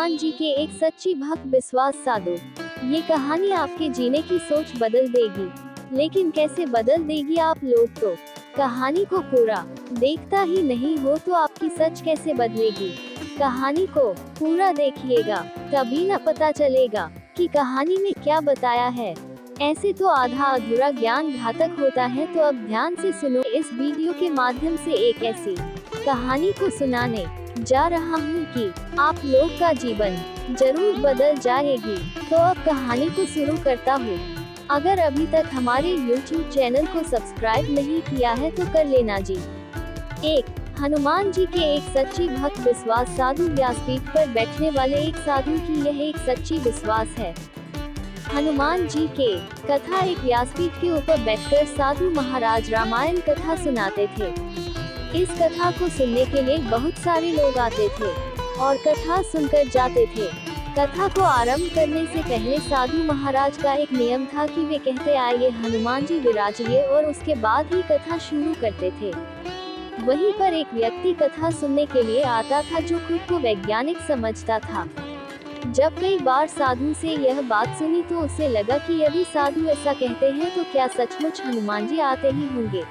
हनुमान जी के एक सच्ची भक्त विश्वास साधु। ये कहानी आपके जीने की सोच बदल देगी। लेकिन कैसे बदल देगी आप लोग तो कहानी को पूरा देखता ही नहीं हो तो आपकी सच कैसे बदलेगी। कहानी को पूरा देखिएगा, तभी न पता चलेगा कि कहानी में क्या बताया है। ऐसे तो आधा अधूरा ज्ञान घातक होता है। तो अब ध्यान से सुनो, इस वीडियो के माध्यम से एक ऐसी कहानी को सुनाने जा रहा हूँ कि आप लोग का जीवन जरूर बदल जाएगी। तो अब कहानी को शुरू करता हूँ। अगर अभी तक हमारे YouTube चैनल को सब्सक्राइब नहीं किया है तो कर लेना जी। एक हनुमान जी के एक सच्ची भक्त विश्वास साधु। व्यासपीठ पर बैठने वाले एक साधु की यह एक सच्ची विश्वास है। हनुमान जी के कथा। एक व्यासपीठ के ऊपर बैठकर साधु महाराज रामायण कथा सुनाते थे। इस कथा को सुनने के लिए बहुत सारे लोग आते थे और कथा सुनकर जाते थे। कथा को आरंभ करने से पहले साधु महाराज का एक नियम था कि वे कहते आइए हनुमान जी विराजिए और उसके बाद ही कथा शुरू करते थे। वहीं पर एक व्यक्ति कथा सुनने के लिए आता था जो खुद को वैज्ञानिक समझता था। जब कई बार साधु से यह बात सुनी तो उसे लगा कि यदि साधु ऐसा कहते हैं तो क्या सचमुच हनुमान जी आते ही होंगे।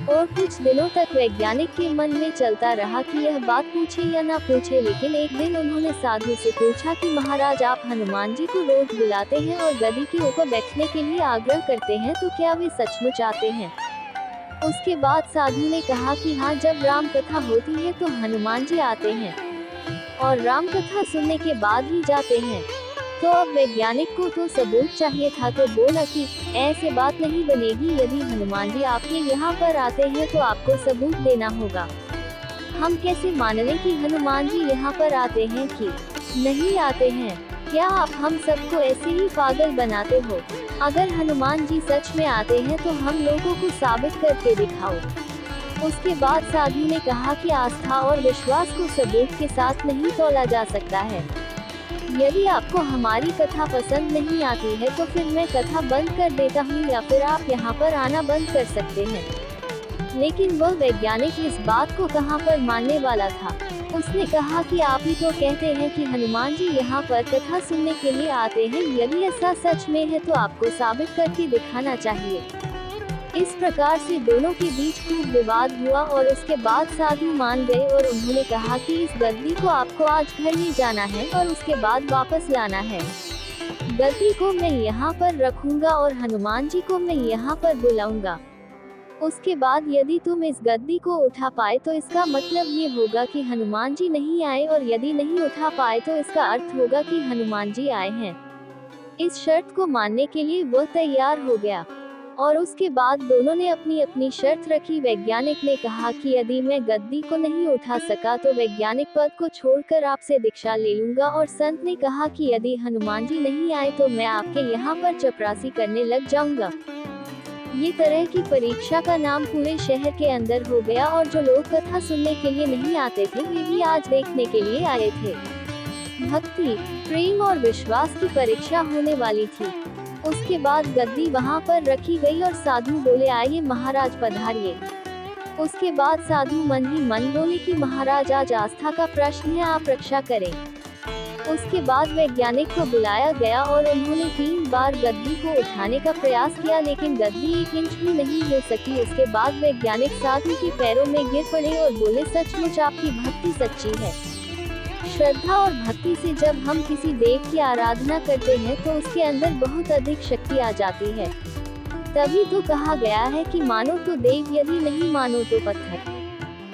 और कुछ दिनों तक वैज्ञानिक के मन में चलता रहा कि यह बात पूछे या ना पूछे। लेकिन एक दिन उन्होंने साधु से पूछा कि महाराज, आप हनुमान जी को रोज बुलाते हैं और गद्दी के ऊपर बैठने के लिए आग्रह करते हैं, तो क्या वे सचमुच आते हैं? उसके बाद साधु ने कहा कि हाँ, जब राम कथा होती है तो हनुमान जी आते हैं और राम कथा सुनने के बाद ही जाते हैं। तो अब वैज्ञानिक को तो सबूत चाहिए था, तो बोला कि ऐसे बात नहीं बनेगी। यदि हनुमान जी आपके यहाँ पर आते हैं तो आपको सबूत देना होगा। हम कैसे मान लें कि हनुमान जी यहाँ पर आते हैं कि नहीं आते हैं? क्या आप हम सबको ऐसे ही पागल बनाते हो? अगर हनुमान जी सच में आते हैं तो हम लोगों को साबित करके दिखाओ। उसके बाद साधु ने कहा कि आस्था और विश्वास को सबूत के साथ नहीं तोला जा सकता है। यदि आपको हमारी कथा पसंद नहीं आती है तो फिर मैं कथा बंद कर देता हूँ या फिर आप यहाँ पर आना बंद कर सकते हैं। लेकिन वह वैज्ञानिक इस बात को कहाँ पर मानने वाला था। उसने कहा कि आप ही तो कहते हैं कि हनुमान जी यहाँ पर कथा सुनने के लिए आते हैं। यदि ऐसा सच में है तो आपको साबित करके दिखाना चाहिए। इस प्रकार से दोनों के बीच खूब विवाद हुआ और उसके बाद साधु मान गए और उन्होंने कहा कि इस गद्दी को आपको आज घर ले जाना है और उसके बाद वापस लाना है। गद्दी को मैं यहाँ पर रखूंगा और हनुमान जी को मैं यहाँ पर बुलाऊंगा। उसके बाद यदि तुम इस गद्दी को उठा पाए तो इसका मतलब ये होगा कि हनुमान जी नहीं आए, और यदि नहीं उठा पाए तो इसका अर्थ होगा कि हनुमान जी आए हैं। इस शर्त को मानने के लिए वह तैयार हो गया और उसके बाद दोनों ने अपनी अपनी शर्त रखी। वैज्ञानिक ने कहा कि यदि मैं गद्दी को नहीं उठा सका तो वैज्ञानिक पद को छोड़कर आपसे दीक्षा ले लूंगा, और संत ने कहा कि यदि हनुमान जी नहीं आए तो मैं आपके यहाँ पर चपरासी करने लग जाऊंगा। ये तरह की परीक्षा का नाम पूरे शहर के अंदर हो गया और जो लोग कथा सुनने के लिए नहीं आते थे वे भी आज देखने के लिए आए थे। भक्ति, प्रेम और विश्वास की परीक्षा होने वाली थी। उसके बाद गद्दी वहां पर रखी गई और साधु बोले आइए महाराज पधारिए। उसके बाद साधु मन ही मन बोले कि महाराज आज आस्था का प्रश्न है, आप रक्षा करें। उसके बाद वैज्ञानिक को बुलाया गया और उन्होंने 3 बार गद्दी को उठाने का प्रयास किया, लेकिन गद्दी 1 इंच भी नहीं हिल सकी। उसके बाद वैज्ञानिक साधु के पैरों में गिर पड़े और बोले सचमुच आपकी भक्ति सच्ची है। श्रद्धा और भक्ति से जब हम किसी देव की आराधना करते हैं तो उसके अंदर बहुत अधिक शक्ति आ जाती है। तभी तो कहा गया है कि मानो तो देव, यदि नहीं मानो तो पत्थर।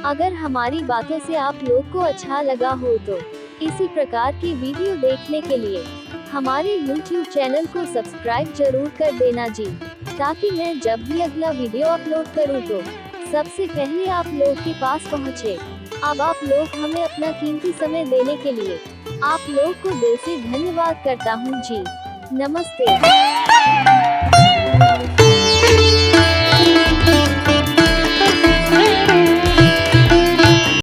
अगर हमारी बातों से आप लोग को अच्छा लगा हो तो इसी प्रकार की वीडियो देखने के लिए हमारे YouTube चैनल को सब्सक्राइब जरूर कर देना जी, ताकि मैं जब भी अगला वीडियो अपलोड करूँ तो सबसे पहले आप लोग के पास पहुँचे। अब आप लोग हमें अपना कीमती समय देने के लिए आप लोग को दिल से धन्यवाद करता हूँ जी। नमस्ते।